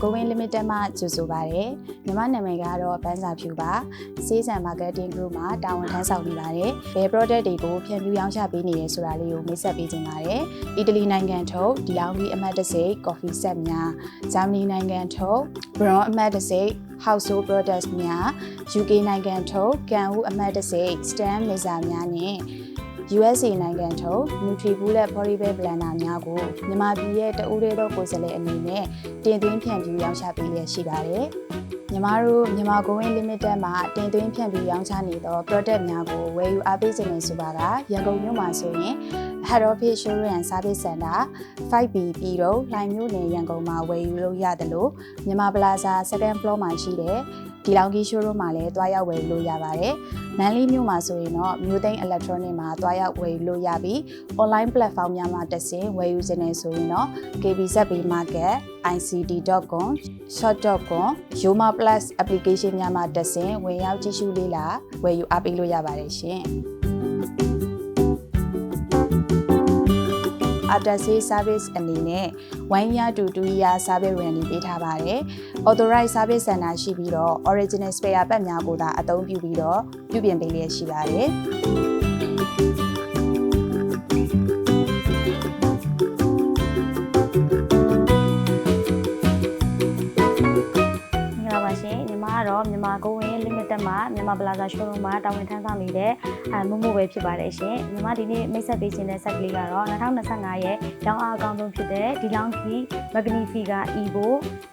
Going Limited မှာကြိုဆိုပါတယ်မြန်မာနာမည်ကတော့ပန်းစာဖြူပါSales and Marketing Group မှာတာဝန်ထမ်းဆောင်နေပါတယ်ဘယ် product တွေကိုဖြန့်ဖြူးရောင်းချပေးနေရဆိုတာလေးကိုမိတ်ဆက်ပေးခြင်းပါတယ်အီတလီနိုင်ငံထုတ်ဒီလောင်ကြီးအမတ်တစိ coffee set များဂျာမနီနိုင်ငံထုတ် brown အမတ်တစိ household products များ UK နိုင်ငံထုတ်ကန်ဦးအမတ်တစိ stand mixer များနဲ့ USA နိုင်ငံထုတ် Nutri-Bullet Portable Blender များကိုမြန်မာပြည်ရဲ့တဦးတည်းသောကိုယ်စားလှယ်အနေနဲ့တင်သွင်းဖြန့်ဖြူးရောင်းချပေးလျက်ရှိပါတယ်။မြန်မာတို့မြန်မာ Going Limited မှာတင်သွင်းဖြန့်ဖြူးရောင်းချနေသော product များကိုဝယ်ယူအားပေးခြင်းနဲ့ဆိုပါကရန်ကုန်မြို့မှာဆိုရင် Head Office Showroom and Service Center 5B ပြည်တော့လှိုင်မြို့နယ်ရန်ကုန်မှာဝယ်ယူလို့ရတယ်လို့မြန်မာ Plaza Second Floor မှာရှိတဲ့ဒီလောင်ကြီး showroom မှာလည်းတွားရောက်ဝယ်လို့ရပါတယ်။မန်လေးမြို့မှာဆိုရင်တော့မြို့သိမ်း electronic မှာတွားရောက်ဝယ်လို့ရပြီး online platform များမှာတက်ဆင်ဝယ်ယူခြင်းနဲ့ဆိုရင်တော့ KBZB Market, ICD.com, Shop.com, Yoma Plus application များမှာတက်ဆင်ဝင်ရောက်ကြည့်ရှုလေ့လာဝယ်ယူအားပေးလို့ရပါတယ်ရှင်။ After sales service အနေနဲ့ 1 year to 2 year service warranty ပေးထားပါတယ်။ Authorized service center ရှိပြီးတော့ original spare part များကိုသာအသုံးပြုပြီးတော့ပြုပြင်ပေးလျက်ရှိပါတယ်။မြန်မာ Going Limited မှာမြန်မာ Plaza Showroom မှာတာဝန်ထမ်းဆောင်နေတဲ့မမို့ပဲဖြစ်ပါတယ်ရှင်။မြန်မာဒီနေ့မိတ်ဆက်ပေးခြင်းတဲ့ဆက်ကလေးကတော့2025ရဲ့ရောင်းအားအကောင်းဆုံးဖြစ်တဲ့ဒီလောင်ကီ Magnifica Evo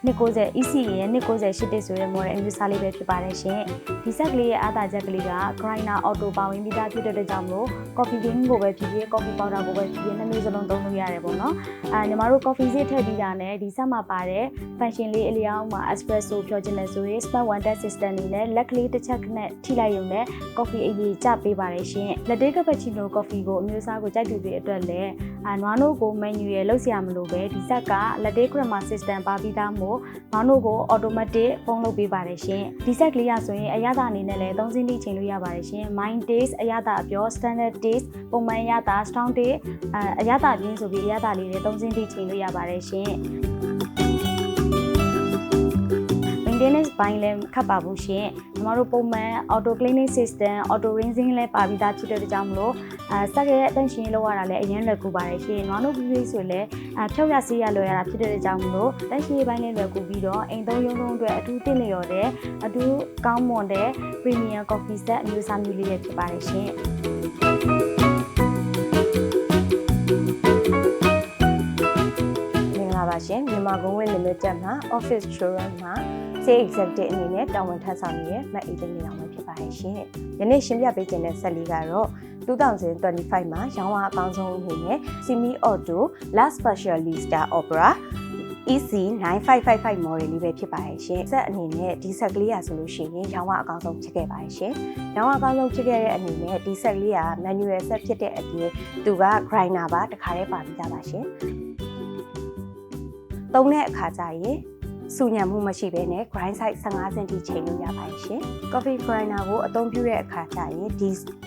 290 EC ရဲ့298ဆိုတဲ့ model အမျိုးအစားလေးပဲဖြစ်ပါတယ်ရှင်။ဒီဆက်ကလေးရဲ့အားသာချက်ကလေးက grinder auto ပါဝင်ပြီးသားဖြစ်တဲ့ကြောင့်မလို့ coffee bean ကိုပဲဖြစ်ဖြစ် coffee powder ကိုပဲဖြစ်ဖြစ်နှစ်မျိုးစလုံးသုံးလို့ရတယ်ပေါ့နော်။ညီမတို့ coffee ဈေးထည့်ပြီးတာနဲ့ဒီဆက်မှာပါတဲ့ function လေးအလျောင်းမှာ espresso ဖြောခြင်းနဲ့ဆိုရင် smart one touch system နေနဲ့လက်ကလေးတစ်ချက်နဲ့ထိလိုက်ရုံနဲ့ coffee အရေးကျပေးပါတယ်ရှင်။ latte cappuccino coffee ကိုအမျိုးအစားကိုကြိုက်သူတွေအတွက်လည်းနွားနို့ကို menu ရလောက်စရာမလိုပဲဒီဆက်က latte creamer system ပါပြီးသားမို့နွားနို့ကို automatic ပုံလုပ်ပေးပါတယ်ရှင်။ဒီဆက်ကလေးရဆိုရင်အရသာအနေနဲ့လည်း3စင်းတိချိန်လို့ရပါတယ်ရှင်။ mind taste အရသာအပြော standard taste ပုံမှန်အရသာ strong taste အရသာပြင်းဆိုပြီးအရသာလေးတွေ3စင်းတိချိန်လို့ရပါတယ်ရှင်။ maintenance ဘိုင်းလည်းခတ်ပါဘူးရှင်။ကျွန်တော်တို့ပုံမှန် auto cleaning system, auto rinsing လည်းပါပြီးသားဖြစ်တဲ့ကြောင့်မလို့စက်ရဲ့အသက်ရှင်လောက်ရတာလည်းအရင်လွယ်ကူပါတယ်ရှင်။နွားနို့ပြီးဆိုလည်းဖြောက်ရဆေးရလွယ်ရတာဖြစ်တဲ့ကြောင့်မလို့တက်ရှိဘိုင်းလည်းလွယ်ကူပြီးတော့အိမ်သုံးရုံသုံးအတွက်အထူးတင့်လျော်တဲ့အထူးကောင်းမွန်တဲ့ premium coffee set အမျိုးအစားမျိုးလေးဖြစ်ပါတယ်ရှင်။ရှင်မြန်မာ Going Limited မှာ office showroom မှာ sales executive အနေနဲ့တာဝန်ထမ်းဆောင်နေတဲ့မအေးသိန်းအောင်ပဲဖြစ်ပါတယ်ရှင်။ယနေ့ရှင်းပြပေးခြင်းတဲ့ဆက်လေးကတော့2025မှာရောင်းအားအကောင်းဆုံးအနေနဲ့ Semi Auto Last Special Lister Opera EC 9555 model လေးပဲဖြစ်ပါတယ်ရှင်။ဆက်အနေနဲ့ဒီဆက်ကလေးရဆိုလို့ရှိရင်ရောင်းအားအကောင်းဆုံးဖြစ်ခဲ့ပါတယ်ရှင်။ရောင်းအားအကောင်းဆုံးဖြစ်ခဲ့တဲ့အနေနဲ့ဒီဆက်ကလေးက manual set ဖြစ်တဲ့အပြင်သူက grinder ပါတခါတည်းပါပြီးသားပါရှင်။သုံးတဲ့အခါကျရင်စူညံမှုမရှိဘဲနဲ့ grind size 15စင်တီချိန်လို့ရပါတယ်ရှင်။ coffee grinder ကိုအသုံးပြုတဲ့အခါကျရင်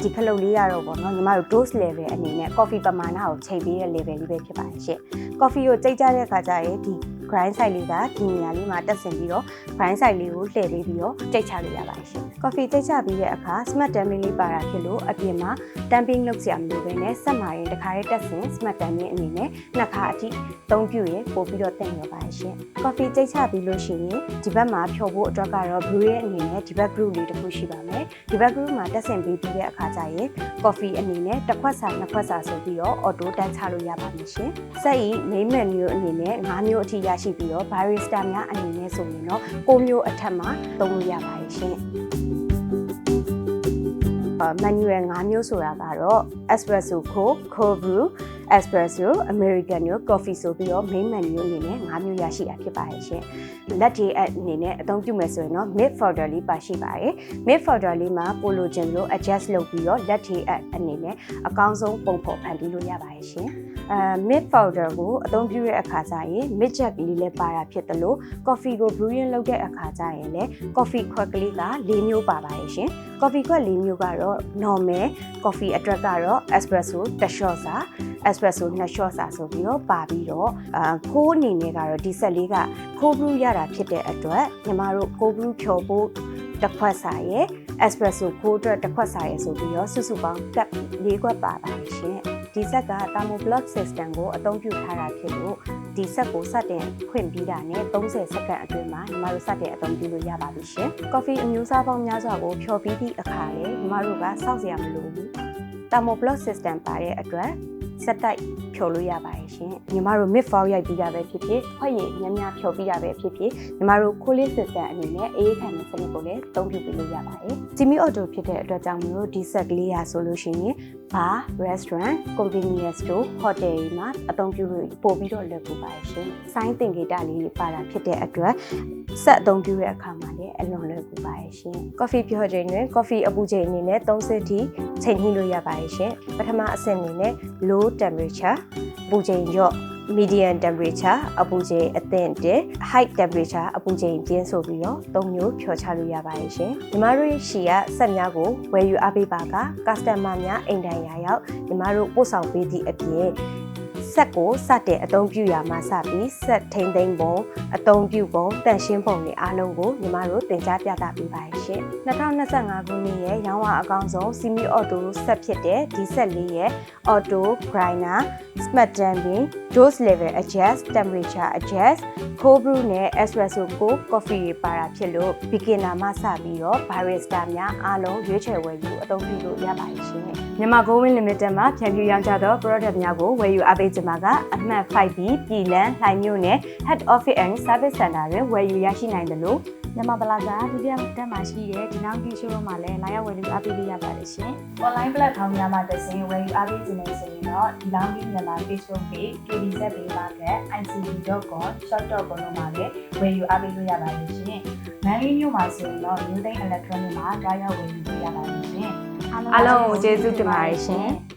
ဒီခလုတ်လေးရတော့ပေါ့နော်ညီမတို့ dose level အနေနဲ့ coffee ပမာဏကိုချိန်ပေးတဲ့ level လေးပဲဖြစ်ပါတယ်ရှင်။ coffee ကိုကြိတ်ကြတဲ့အခါကျရင်ဒီ grind size လေးကဒီနေရာလေးမှာတက်ဆင်ပြီးတော့ grind size လေးကိုလှည့်ပေးပြီးတော့ကြိတ်ချလို့ရပါတယ်ရှင်။ coffee ကြိတ်ချပြီးတဲ့အခါ smart tamping လေးပါတာဖြစ်လို့အပြင်မှာ tamping လုပ်စရာမလိုဘဲနဲ့ဆက်မှာရင်တစ်ခါလေးတက်ဆင် smart tamping အနေနဲ့နှစ်ခါအထိသုံးပြုရင်ပို့ပြီးတော့တင်ရပါတယ်ရှင်။ coffee ကြိတ်ချပြီးလို့ရှိရင်ဒီဘက်မှာဖြော်ဖို့အတွက်ကတော့ blue ရဲ့အနေနဲ့ဒီဘက် group လေးတစ်ခုရှိပါမယ်။ဒီဘက် group မှာတက်ဆင်ပေးပြီးတဲ့အခါကျရင် coffee အနေနဲ့တစ်ခွက်စာနှစ်ခွက်စာဆိုပြီးတော့ auto တန်းချလို့ရပါမယ်ရှင်။ဆက်ဤ main menu အနေနဲ့5မျိုးအထိရရှိပြီးတော့ barista များအနေနဲ့ဆိုရင်တော့6မျိုးအထက်မှာသုံးလို့ရပါတယ်ရှင်။ manual 5မျိုးဆိုတာကတော့ espresso cold brew espresso americano coffee ဆိုပြီးတော့ main menu အနေနဲ့5မျိုးရရှိတာဖြစ်ပါတယ်ရှင်။လက်တွေအနေနဲ့အသုံးပြုမယ်ဆိုရင်တော့ mid folder လေးပါရှိပါတယ်။ mid folder လေးမှာပိုလိုချင်လို့ adjust လုပ်ပြီးတော့လက်တွေအနေနဲ့အကောင်းဆုံးပုံဖော်ဖန်တီးလို့ရပါတယ်ရှင်။ mid powder ကိုအသုံးပြုတဲ့အခါကျရင် mid jack လေးလည်းပါတာဖြစ်တယ်လို့ coffee ကို brewing လုပ်တဲ့အခါကျရင်လည်း coffee ခွက်ကလေးက၄မျိုးပါပါတယ်ရှင် coffee ခွက်၄မျိုးကတော့ normal coffee အတွက်ကတော့ espresso 1 shot စာ espresso 2 shot စာဆိုပြီးတော့ပါပြီးတော့ခိုးအနေနဲ့ကတော့ဒီဆက်လေးကခိုး brew ရတာဖြစ်တဲ့အတွက်ညီမတို့ခိုး brew ဖြော်ဖို့တစ်ခွက်စာရဲ့ espresso ခိုးအတွက်တစ်ခွက်စာရဲ့ဆိုပြီးတော့စုစုပေါင်းကပ်၄ခွက်ပါပါတယ်ရှင်ဒီဆက်က thermoblock system ကိုအသုံးပြုထားတာဖြစ်လို့ဒီဆက်ကိုစတင်ခွင့်ပြီးတာနဲ့30စက္ကန့်အတွင်းမှာညီမတို့စတင်အသုံးပြုလို့ရပါပြီရှင် coffee အမျိုးအစားပေါင်းများစွာကိုဖြော်ပြီးသည့်အခါလေညီမတို့ကစောင့်စရာမလိုဘူး thermoblock system ပါတဲ့အတွက်စက်တိုက်ဖြော်လို့ရပါတယ်ရှင်ညီမတို့ mid foul ရိုက်ပြီးတာပဲဖြစ်ဖြစ်ခွက်ရည်များများဖြော်ပြီးတာပဲဖြစ်ဖြစ်ညီမတို့ cooling system အနေနဲ့အေးခံတဲ့စနစ်ကိုလည်းသုံးပြုပေးလို့ရပါတယ် Jimmy Auto ဖြစ်တဲ့အတွက်ကြောင့်မလို့ဒီဆက်ကလေးရဆိုလို့ရှိရင် bar restaurant convenience store hotel တွေမှာအသုံးပြုလို့ပို့ပြီးတော့လွယ်ကူပါတယ်ရှင်ဆိုင်းသင်္ကေတလေးတွေပါတာဖြစ်တဲ့အတွက်ဆက်အသုံးပြုတဲ့အခါမှာလည်းအလွန်လွယ်ကူပါတယ်ရှင် coffee ဖြော်ချိန်တွင် coffee အပူချိန်အနေနဲ့30ထိချိန်ညှိလို့ရပါတယ်ရှင်ပထမအဆင့်အနေနဲ့ low temperature အပူချိန်လျော့ medium temperature အပူချိန်အသင့်တက် high temperature အပူချိန်ပြင်းဆိုပြီးတော့၃မျိုးဖြော်ချလို့ရပါတယ်ရှင်ညီမတို့ရှီကဆက်များကိုဝယ်ယူအားပေးပါက customer များအိမ်တိုင်ရာရောက်ညီမတို့ပို့ဆောင်ပေးသည့်အပြင်ဆက်ကိုစတင်အသုံးပြုရမှာစပြီးဆက်ထိန်းသိမ်းပုံအသုံးပြုပုံတန့်ရှင်းပုံတွေအားလုံးကိုညီမတို့သင်ကြားပြသပေးပါရှင်2025ခုနှစ်ရဲ့ရောင်းဝအကောင်းဆုံး Simi Auto ဆက်ဖြစ်တဲ့ဒီဆက်လေးရဲ့ Auto Grinder Smart Damping Dose Level Adjust Temperature Adjust Cold Brew နဲ့ Espresso Coffee တွေပါတာဖြစ်လို့ beginner မှစပြီးတော့ barista များအားလုံးရွေးချယ်ဝယ်ယူအသုံးပြုလို့ရပါတယ်ရှင်မြန်မာ Goldwin Limited မှာဖြန့်ဖြူးရောင်းချသော product များကိုဝယ်ယူအားပေးကြပါကအမှတ် 5B ပြည်လန်းလှိုင်မြို့နယ် Head Office and Service Center တွင်ဝယ်ယူရရှိနိုင်တယ်လို့မြန်မာပလာဇာဒုတိယတက်မှာရှိတဲ့ဒီနောက်ဒီရှိုးရုံးမှာလည်းလာရောက်ဝယ်ယူအားပေးလို့ရပါတယ်ရှင် online platform များမှာတစ်ဆင့်ဝယ်ယူအားပေးခြင်းနဲ့ဆိုရင်တော့ဒီလောင်းကြီးမြန်မာ Facebook page KBZ Market ICB.com shop.com တို့မှာလည်းဝယ်ယူအားပေးလို့ရပါတယ်ရှင်။မန်လေးမြို့မှာဆိုရင်တော့ New Day Electronic မှာကြားရောက်ဝယ်ယူလို့ရပါတယ်ရှင်။အားလုံးကိုကျေးဇူးတင်ပါတယ်ရှင်။